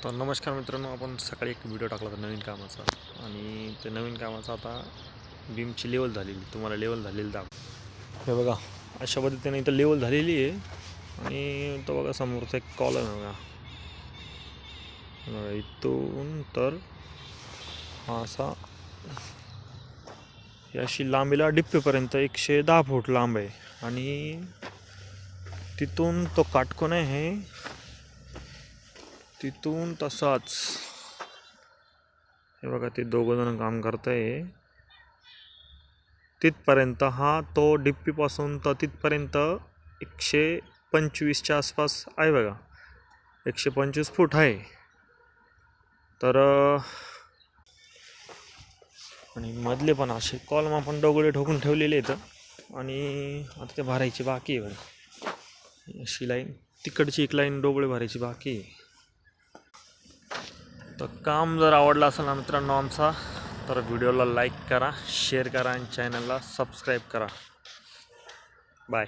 तर नमस्कार मित्रांनो, आपण सकाळी एक व्हिडिओ टाकला होता नवीन कामाचा आणि ते नवीन कामाचा आता बीमची लेवल झालेली, तुम्हाला लेवल झालेली दाखव. हे बघा, अशा पद्धतीने इथं लेवल झालेली आहे आणि तो बघा समोरचा एक कॉलम आहे बघा. इथून तर हा असा अशी लांबीला डिप्पीपर्यंत 110 फूट लांब आहे आणि तिथून तो काटकोन आहे, तिथून तसाच. हे बघा, ते दोघं जण काम करताय तिथपर्यंत. हा तो डिप्पीपासून तर तिथपर्यंत 125च्या आसपास आहे बघा, 125 फूट आहे. तर आणि मधले पण असे कॉलम आपण दगडे ठोकून ठेवलेले आहेत आणि आता ते भरायची बाकी आहे बघा. अशी लाईन, तिकडची एक लाईन डोबळे भरायची बाकी आहे. तर काम जर आवडलं असेल ना मित्रांनो आमचा, तर व्हिडिओला लाईक करा, शेअर करा आणि चॅनलला सबस्क्राईब करा. बाय.